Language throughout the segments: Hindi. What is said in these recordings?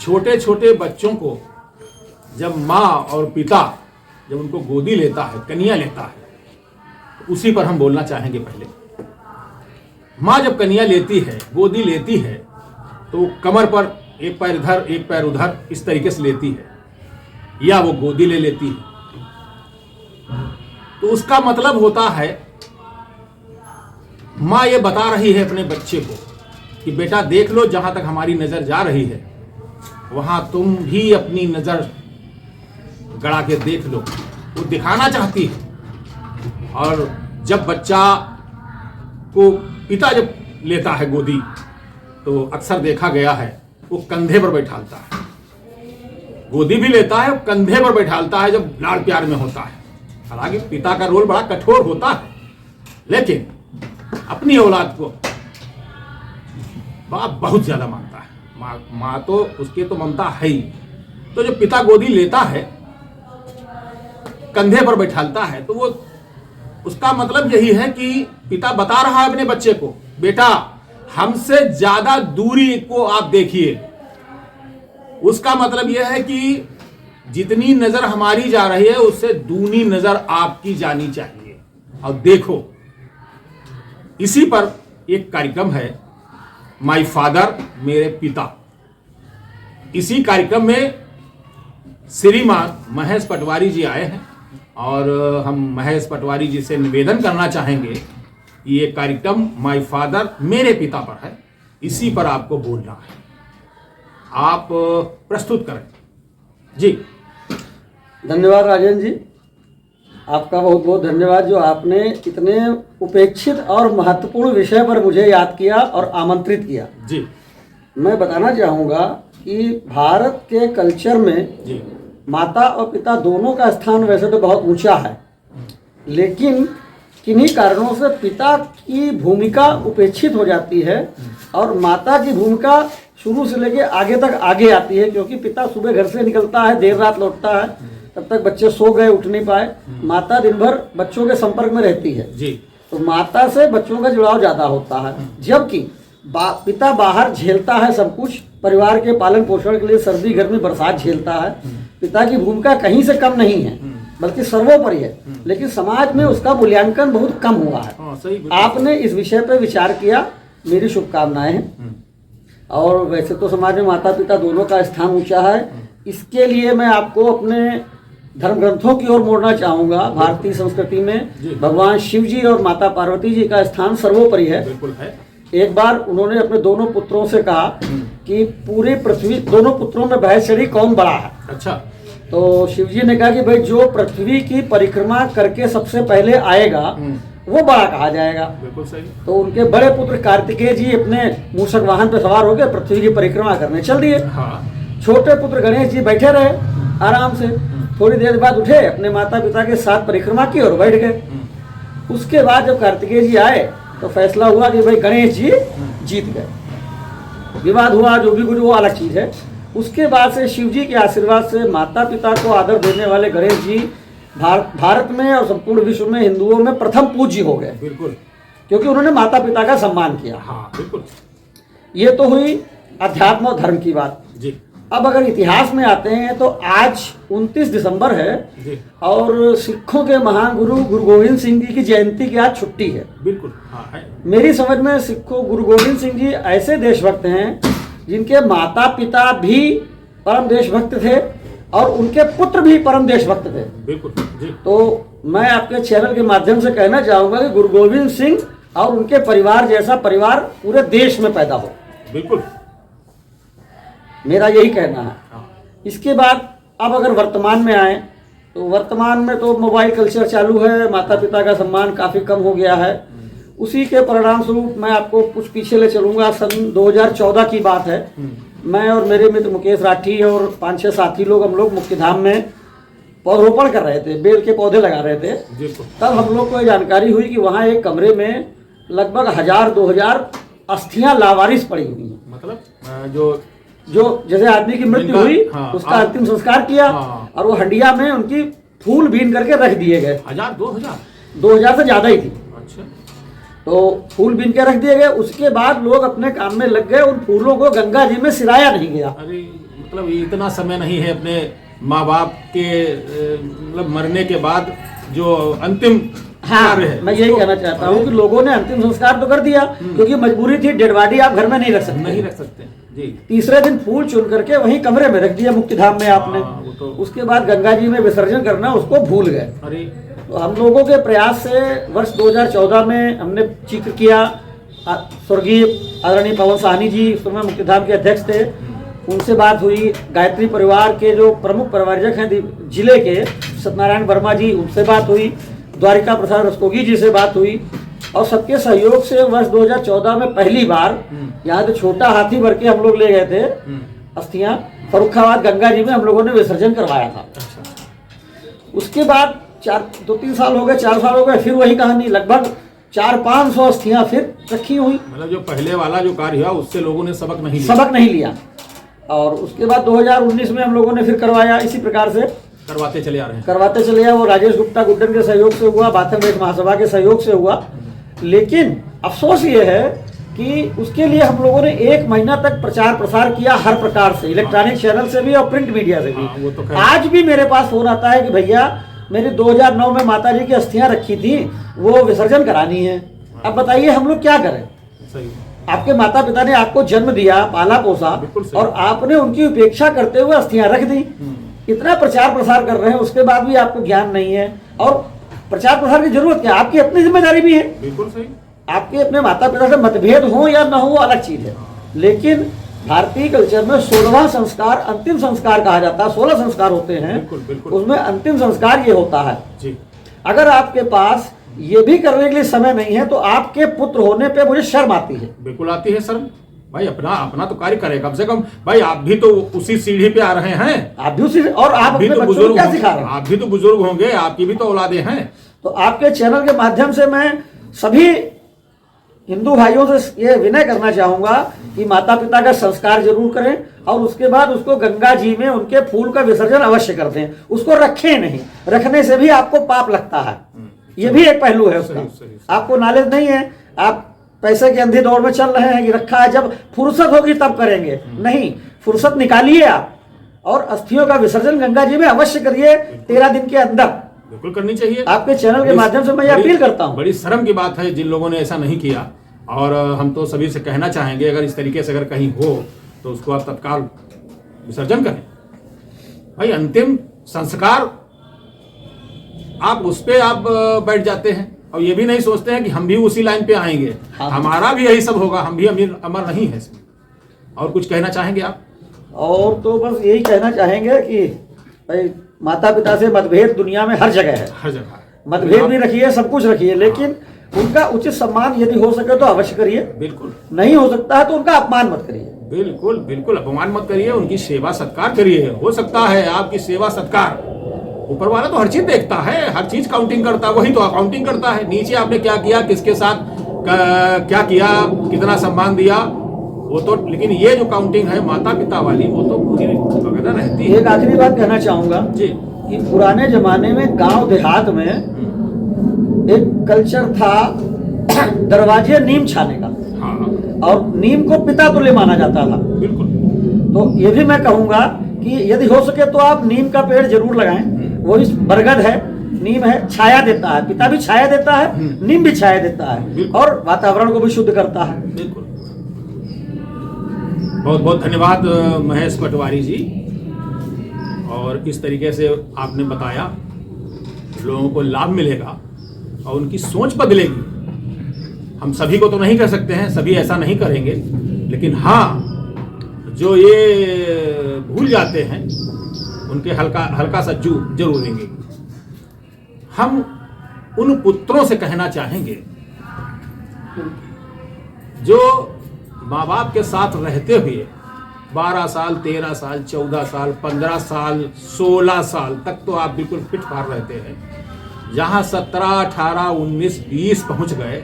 छोटे छोटे बच्चों को जब माँ और पिता जब उनको गोदी लेता है, कन्या लेता है, तो उसी पर हम बोलना चाहेंगे। पहले माँ जब कन्या लेती है, गोदी लेती है, तो कमर पर एक पैर इधर एक पैर उधर इस तरीके से लेती है, या वो गोदी ले लेती है। तो उसका मतलब होता है माँ ये बता रही है अपने बच्चे को कि बेटा देख लो, जहां तक हमारी नजर जा रही है वहां तुम भी अपनी नजर गड़ा के देख लो। वो दिखाना चाहती है। और जब बच्चा को पिता जब लेता है गोदी, तो अक्सर देखा गया है वो कंधे पर बैठालता है, गोदी भी लेता है, कंधे पर बैठालता है जब लाड़ प्यार में होता है। हालांकि पिता का रोल बड़ा कठोर होता है, लेकिन अपनी औलाद को बाप बहुत ज्यादा मानता है। माँ तो उसके तो ममता है ही। तो जब पिता गोदी लेता है, कंधे पर बैठालता है, तो वो उसका मतलब यही है कि पिता बता रहा है अपने बच्चे को, बेटा हमसे ज्यादा दूरी को आप देखिए। उसका मतलब यह है कि जितनी नजर हमारी जा रही है उससे दूनी नजर आपकी जानी चाहिए। और देखो, इसी पर एक कार्यक्रम है, माय फादर, मेरे पिता। इसी कार्यक्रम में श्रीमान महेश पटवारी जी आए हैं, और हम महेश पटवारी जी से निवेदन करना चाहेंगे कि ये कार्यक्रम माय फादर, मेरे पिता पर है, इसी पर आपको बोलना है। आप प्रस्तुत करें जी। धन्यवाद राजेंद्र जी, आपका बहुत बहुत धन्यवाद जो आपने इतने उपेक्षित और महत्वपूर्ण विषय पर मुझे याद किया और आमंत्रित किया जी। मैं बताना चाहूँगा कि भारत के कल्चर में जी माता और पिता दोनों का स्थान वैसे तो बहुत ऊंचा है, लेकिन किन्हीं कारणों से पिता की भूमिका उपेक्षित हो जाती है और माता की भूमिका शुरू से लेके आगे तक आगे आती है। क्योंकि पिता सुबह घर से निकलता है, देर रात लौटता है, तब तक बच्चे सो गए, उठ नहीं पाए। माता दिन भर बच्चों के संपर्क में रहती है जी। तो माता से बच्चों का जुड़ाव ज़्यादा होता है। जबकि पिता बाहर झेलता है सब कुछ, परिवार के पालन पोषण के लिए सर्दी गर्मी बरसात झेलता है। पिता की भूमिका कहीं से कम नहीं है, बल्कि सर्वोपरि है, लेकिन समाज में उसका मूल्यांकन बहुत कम हुआ है। आपने इस विषय पर विचार किया, मेरी शुभकामनाएं हैं। और वैसे तो समाज में माता पिता दोनों का स्थान ऊंचा है। इसके लिए मैं आपको अपने धर्म ग्रंथों की ओर मोड़ना चाहूँगा। भारतीय संस्कृति में भगवान शिव जी और माता पार्वती जी का स्थान सर्वोपरि है। बिल्कुल है। एक बार उन्होंने अपने दोनों पुत्रों से कहा कि पूरी पृथ्वी, दोनों पुत्रों में बहस चढ़ी कौन बड़ा है। अच्छा। तो शिव जी ने कहा कि भाई जो पृथ्वी की परिक्रमा करके सबसे पहले आएगा वो बड़ा कहा जाएगा। बिल्कुल सही। तो उनके बड़े पुत्र कार्तिकेय जी अपने मूषक वाहन पर सवार हो गए, पृथ्वी की परिक्रमा करने चल दिए। हाँ। छोटे पुत्र गणेश जी बैठे रहे आराम से, थोड़ी देर बाद उठे, अपने माता पिता के साथ परिक्रमा की और बैठ गए। उसके बाद जब कार्तिकेय जी आए तो फैसला हुआ कि भाई गणेश जी जीत गए। विवाद हुआ, जो भी कुछ, वो अलग चीज है। उसके बाद से शिव जी के आशीर्वाद से माता पिता को आदर देने वाले गणेश जी भारत में और संपूर्ण विश्व में हिंदुओं में प्रथम पूज्य हो गए। बिल्कुल। क्योंकि उन्होंने माता पिता का सम्मान किया। हाँ बिल्कुल। ये तो हुई अध्यात्म और धर्म की बात जी। अब अगर इतिहास में आते हैं तो आज 29 दिसंबर है जी। और सिखों के महान गुरु गुरु गोविंद सिंह जी की जयंती की आज छुट्टी है। बिल्कुल। हाँ है। मेरी समझ में सिखों गुरु गोविंद सिंह जी ऐसे देशभक्त हैं जिनके माता पिता भी परम देशभक्त थे और उनके पुत्र भी परम देशभक्त थे। बिल्कुल जी। तो मैं आपके चैनल के माध्यम से कहना चाहूँगा कि गुरु गोविंद सिंह और उनके परिवार जैसा परिवार पूरे देश में पैदा हो। बिल्कुल, मेरा यही कहना है। इसके बाद अब अगर वर्तमान में आए तो वर्तमान में तो मोबाइल कल्चर चालू है, माता पिता का सम्मान काफ़ी कम हो गया है। उसी के परिणाम स्वरूप मैं आपको कुछ पीछे ले चलूँगा। सन 2014 की बात है। मैं और मेरे मित्र मुकेश राठी और 5-6 साथी लोग, हम लोग मुक्तिधाम में पौधरोपण कर रहे थे, बेल के पौधे लगा रहे थे। तब हम लोग को ये जानकारी हुई कि वहाँ एक कमरे में लगभग 1000-2000 अस्थियां लावारिस पड़ी हुई हैं। मतलब जो जैसे आदमी की मृत्यु हुई, हाँ, उसका अंतिम संस्कार किया, हाँ, और वो हंडिया में उनकी फूल बीन करके रख दिए गए। 1000-2000 से ज्यादा ही थी। अच्छा। तो फूल बीन के रख दिए गए। उसके बाद लोग अपने काम में लग गए। उन फूलों को गंगा जी में सिराया नहीं गया। अरे मतलब इतना समय नहीं है अपने माँ बाप के मतलब मरने के बाद जो अंतिम कार्य है मैं यही कहना चाहता हूँ कि लोगों ने अंतिम संस्कार तो कर दिया, क्योंकि मजबूरी थी, डेड बॉडी आप घर में नहीं रख सकते, नहीं रख सकते जी। तीसरे दिन फूल चुन करके वहीं कमरे में रख दिया मुक्तिधाम में आपने। वो तो उसके बाद गंगा जी में विसर्जन करना उसको भूल गए। अरे तो हम लोगों के प्रयास से वर्ष 2014 में हमने जिक्र किया, स्वर्गीय आदरणीय पवन साहनी जी उस समय मुक्तिधाम के अध्यक्ष थे, उनसे बात हुई। गायत्री परिवार के जो प्रमुख परिवारजक हैं जिले के सत्यनारायण वर्मा जी, उनसे बात हुई। द्वारिका प्रसाद रस्तोगी जी से बात हुई, और सबके सहयोग से वर्ष 2014 में पहली बार यहाँ से छोटा हाथी भर के हम लोग ले गए थे अस्थियां, फर्रुखाबाद गंगा जी में हम लोगों ने विसर्जन करवाया था। उसके बाद 2-3 साल हो गए, 4 साल हो गए, फिर वही कहानी, लगभग 400-500 अस्थियां फिर रखी हुई। मतलब जो पहले वाला जो कार्य हुआ उससे लोगों ने सबक नहीं लिया। और उसके बाद 2019 में हम लोगों ने फिर करवाया, इसी प्रकार से करवाते चले आ रहे हैं। करवाते चले आए। वो राजेश गुप्ता गुड्डन के सहयोग से हुआ, बाथमगढ़ महासभा के सहयोग से हुआ। लेकिन अफसोस ये है कि उसके लिए हम लोगों ने 1 महीना तक प्रचार प्रसार किया, हर प्रकार से, इलेक्ट्रॉनिक चैनल से भी और प्रिंट मीडिया से भी। आज भी मेरे पास फोन आता है कि भैया मेरी 2009 में माता जी की अस्थियां रखी थी, वो विसर्जन करानी है। अब बताइए हम लोग क्या करें? सही। आपके माता पिता ने आपको जन्म दिया, पाला पोसा, और आपने उनकी उपेक्षा करते हुए अस्थियां रख दी। इतना प्रचार प्रसार कर रहे हैं, उसके बाद भी आपको ज्ञान नहीं है। और प्रचार प्रसार की जरूरत क्या, आपकी अपनी जिम्मेदारी भी है। बिल्कुल सही। आपके अपने माता पिता से मतभेद हो या ना हो वो अलग चीज है, लेकिन भारतीय कल्चर में 16वां संस्कार अंतिम संस्कार कहा जाता है। 16 संस्कार होते हैं, बिल्कुल, बिल्कुल। उसमें अंतिम संस्कार ये होता है जी। अगर आपके पास ये भी करने के लिए समय नहीं है तो आपके पुत्र होने पे मुझे शर्म आती है। बिल्कुल आती है शर्म भाई, अपना तो कार्य करे कम से कम। भाई आप भी तो उसी सीढ़ी पे आ रहे हैं, आप भी उसी, और आप भी अपने तो बच्चों को क्या सिखा रहे हैं? आप भी तो बुजुर्ग होंगे, आपकी भी तो औलादे हैं। तो आपके चैनल के माध्यम से मैं सभी हिंदू भाइयों से ये विनय करना चाहूंगा कि माता पिता का संस्कार जरूर करें, और उसके बाद उसको गंगा जी में उनके फूल का विसर्जन अवश्य कर दें। उसको रखें नहीं, रखने से भी आपको पाप लगता है। ये भी एक पहलू है उसका। सही। आपको नॉलेज नहीं है, आप पैसे की अंधी दौड़ में चल रहे हैं कि रखा है, जब फुर्सत होगी तब करेंगे। नहीं, फुर्सत निकालिए आप, और अस्थियों का विसर्जन गंगा जी में अवश्य करिए 13 दिन के अंदर। बिल्कुल करनी चाहिए। आपके चैनल के माध्यम से मैं अपील करता हूँ। बड़ी शर्म की बात है जिन लोगों ने ऐसा नहीं किया, और हम तो सभी से कहना चाहेंगे अगर इस तरीके से अगर कहीं हो तो उसको आप तत्काल विसर्जन करें। भाई अंतिम संस्कार आप उस पे आप बैठ जाते हैं, और ये भी नहीं सोचते हैं कि हम भी उसी लाइन पे आएंगे। हाँ। हमारा भी यही सब होगा, हम भी अमर नहीं है इसमें। और कुछ कहना चाहेंगे आप? और तो बस यही कहना चाहेंगे कि भाई माता पिता से मतभेद दुनिया में हर जगह है, हर जगह मतभेद भी रखिए, सब कुछ रखिए, लेकिन उनका उचित सम्मान यदि हो सके तो अवश्य करिए। बिल्कुल। नहीं हो सकता है तो उनका अपमान मत करिए। बिल्कुल बिल्कुल अपमान मत करिए, उनकी सेवा सत्कार करिए। हो सकता है आपकी सेवा सत्कार, ऊपर वाला तो हर चीज देखता है, हर चीज काउंटिंग करता है, वही तो अकाउंटिंग करता है। नीचे आपने क्या किया, किसके साथ क्या किया, कितना सम्मान दिया, वो तो, लेकिन ये जो काउंटिंग है माता पिता वाली, वो तो पूरी वगैरह रहती है। एक आखिरी बात कहना चाहूंगा जी, कि पुराने जमाने में गांव देहात में एक कल्चर था दरवाजे नीम छाने का, हाँ और नीम को पिता तुल्य माना जाता था। बिल्कुल। तो ये भी मैं कहूंगा कि यदि हो सके तो आप नीम का पेड़ जरूर लगाएं। वो इस बरगद है, नीम है, छाया देता है, पिता भी छाया देता है, नीम भी छाया देता है, और वातावरण को भी शुद्ध करता है। बिल्कुल। बहुत बहुत धन्यवाद महेश पटवारी जी, और इस तरीके से आपने बताया, लोगों को लाभ मिलेगा और उनकी सोच बदलेगी। हम सभी को तो नहीं कर सकते हैं, सभी ऐसा नहीं करेंगे, लेकिन हाँ जो ये भूल जाते हैं उनके हल्का सा जरूर देंगे। हम उन पुत्रों से कहना चाहेंगे जो माँ बाप के साथ रहते हुए 12 साल, 13 साल, 14 साल, 15 साल, 16 साल तक तो आप बिल्कुल फिट फाट रहते हैं। जहाँ 17, 18, 19, 20 पहुँच गए,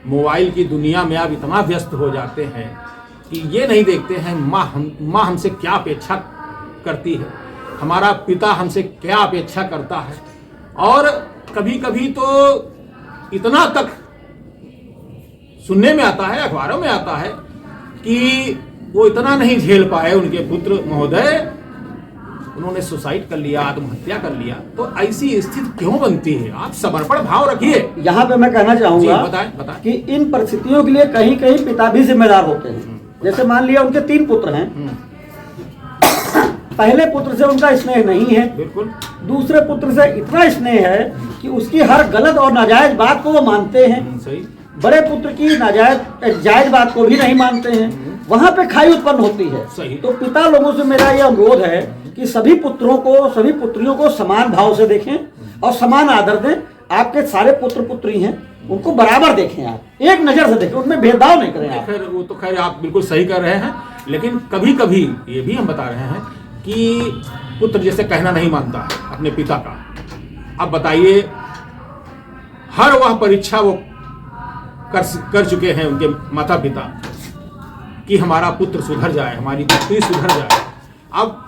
मोबाइल की दुनिया में आप इतना व्यस्त हो जाते हैं कि ये नहीं देखते हैं माँ हमसे क्या अपेक्षा करती है, हमारा पिता हमसे क्या अपेक्षा करता है। और कभी कभी तो इतना तक सुनने में आता है, अखबारों में आता है कि वो इतना नहीं झेल पाए उनके पुत्र महोदय, उन्होंने सुसाइड कर लिया, आत्महत्या कर लिया। तो ऐसी स्थिति क्यों बनती है? आप समर्पण भाव रखिए। यहाँ पे मैं कहना चाहूंगा बताएं। कि इन परिस्थितियों के लिए कहीं कहीं पिता भी जिम्मेदार होते हैं। जैसे मान लिया उनके 3 पुत्र हैं, पहले पुत्र से उनका स्नेह नहीं है, बिल्कुल। दूसरे पुत्र से इतना स्नेह है कि उसकी हर गलत और नाजायज बात को वो मानते हैं, सही। बड़े पुत्र की जायज बात को भी नहीं मानते हैं, वहां पे खाई उत्पन्न होती है। सही। तो पिता लोगों से मेरा यह अनुरोध है कि सभी पुत्रों को, सभी पुत्रियों को समान भाव से देखें और समान आदर दें। आपके सारे पुत्र पुत्री हैं, उनको बराबर देखें, आप एक नजर से देखें, उनमें भेदभाव नहीं करें आप। खैर वो तो खैर आप बिल्कुल सही कर रहे हैं, लेकिन कभी कभी ये भी हम बता रहे हैं कि पुत्र जैसे कहना नहीं मानता है अपने पिता का। अब बताइए, हर वह परीक्षा वो कर चुके हैं उनके माता पिता कि हमारा पुत्र सुधर जाए, हमारी पुत्री सुधर जाए। अब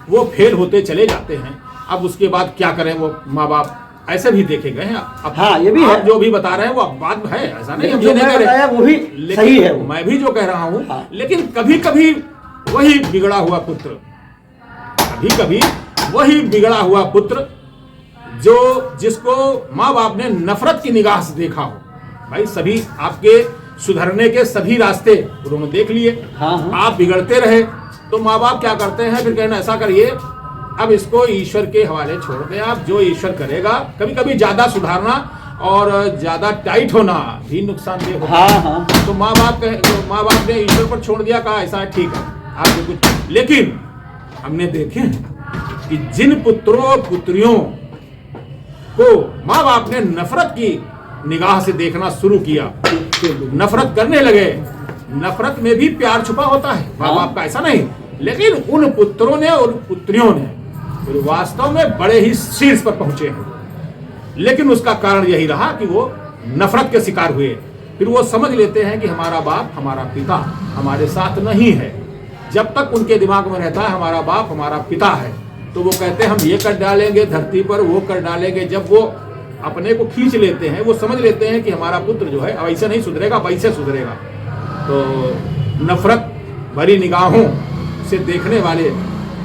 वो फेल होते चले जाते हैं। अब उसके बाद क्या करें? वो माँ बाप ऐसे भी देखे गए हैं। अब हाँ, ये भी आप है। जो भी बता रहे हैं वो बात है, ऐसा नहीं हम जो ये नहीं मैं कह बताया रहे, वो भी सही है। मैं भी जो कह रहा हूँ। हाँ। लेकिन कभी कभी वही बिगड़ा हुआ पुत्र, कभी कभी वही बिगड़ा हुआ पुत्र जिसको माँ बाप ने नफरत की निगाह से देखा हो। भाई सभी आपके सुधरने के सभी रास्ते उन्होंने देख लिए। हाँ, हाँ। आप बिगड़ते रहे तो माँ बाप क्या करते हैं? फिर कहना ऐसा करिए, अब इसको ईश्वर के हवाले छोड़ दें, आप जो ईश्वर करेगा। कभी कभी ज्यादा सुधारना और ज्यादा टाइट होना भी नुकसानदेह होता है। हाँ। तो माँ बाप ने ईश्वर पर छोड़ दिया, कहा ऐसा है, ठीक है आपको कुछ। लेकिन हमने देखे हैं कि जिन पुत्रों और पुत्रियों को माँ बाप ने नफरत की निगाह से देखना शुरू किया, नफरत करने लगे। नफरत में भी प्यार छुपा होता है माँ बाप का, ऐसा नहीं। लेकिन उन पुत्रों ने और पुत्रियों ने फिर वास्तव में बड़े ही शीर्ष पर पहुंचे हैं। लेकिन उसका कारण यही रहा कि वो नफरत के शिकार हुए। फिर वो समझ लेते हैं कि हमारा बाप, हमारा पिता हमारे साथ नहीं है। जब तक उनके दिमाग में रहता है हमारा बाप, हमारा पिता है, तो वो कहते हैं हम ये कर डालेंगे धरती पर, वो कर डालेंगे। जब वो अपने को खींच लेते हैं, वो समझ लेते हैं कि हमारा पुत्र जो है अब ऐसे नहीं सुधरेगा, वैसे सुधरेगा। तो नफरत भरी निगाहों से देखने वाले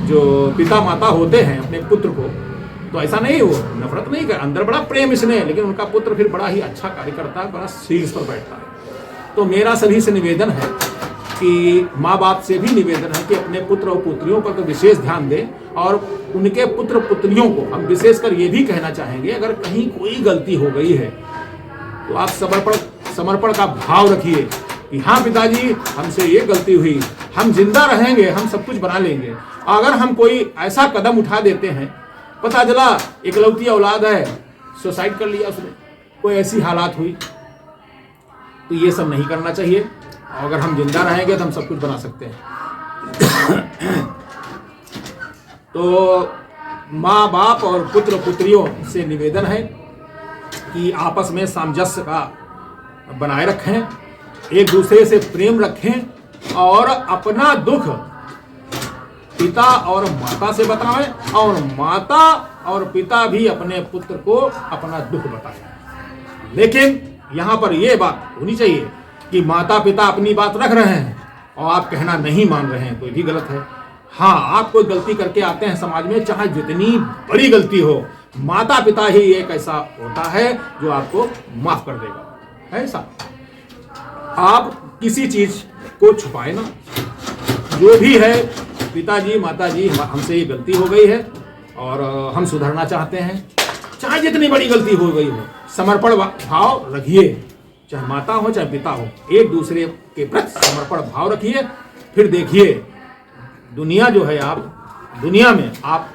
जो पिता माता होते हैं अपने पुत्र को, तो ऐसा नहीं, वो नफरत नहीं कर, अंदर बड़ा प्रेम स्नेह, लेकिन उनका पुत्र फिर बड़ा ही अच्छा कार्य करता है, बड़ा शीर्ष पर बैठता है। तो मेरा सभी से निवेदन है कि माँ बाप से भी निवेदन है कि अपने पुत्र और पुत्रियों पर तो विशेष ध्यान दें। और उनके पुत्र पुत्रियों को हम विशेषकर ये भी कहना चाहेंगे, अगर कहीं कोई गलती हो गई है तो आप समर्पण का भाव रखिए कि हाँ पिताजी हमसे ये गलती हुई, हम जिंदा रहेंगे, हम सब कुछ बना लेंगे। अगर हम कोई ऐसा कदम उठा देते हैं, पता चला इकलौती औलाद है, सुसाइड कर लिया उसने, कोई ऐसी हालात हुई, तो ये सब नहीं करना चाहिए। अगर हम जिंदा रहेंगे तो हम सब कुछ बना सकते हैं। तो माँ बाप और पुत्र पुत्रियों से निवेदन है कि आपस में सामंजस्य का बनाए रखें, एक दूसरे से प्रेम रखें और अपना दुख पिता और माता से बताएं और माता और पिता भी अपने पुत्र को अपना दुख बताएं। लेकिन यहाँ पर यह बात होनी चाहिए कि माता पिता अपनी बात रख रहे हैं और आप कहना नहीं मान रहे हैं, तो ये भी गलत है। हाँ, आप कोई गलती करके आते हैं समाज में, चाहे जितनी बड़ी गलती हो, माता पिता ही एक ऐसा होता है जो आपको माफ कर देगा। ऐसा आप किसी चीज को छुपाए ना, जो भी है पिताजी माताजी हमसे ये गलती हो गई है और हम सुधरना चाहते हैं, चाहे जितनी बड़ी गलती हो गई हो, समर्पण भाव रखिए, चाहे माता हो चाहे पिता हो, एक दूसरे के प्रति समर्पण भाव रखिए। फिर देखिए दुनिया जो है, आप दुनिया में आप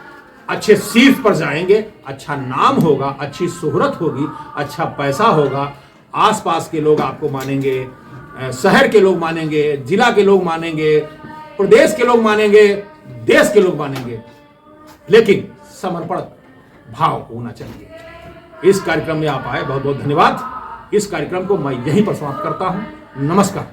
अच्छे शीर्ष पर जाएंगे, अच्छा नाम होगा, अच्छी शोहरत होगी, अच्छा पैसा होगा, आसपास के लोग आपको मानेंगे, शहर के लोग मानेंगे, जिला के लोग मानेंगे, प्रदेश के लोग मानेंगे, देश के लोग मानेंगे। लेकिन समर्पण भाव होना चाहिए। इस कार्यक्रम में आप आए, बहुत बहुत धन्यवाद। इस कार्यक्रम को मैं यहीं पर समाप्त करता हूं। नमस्कार।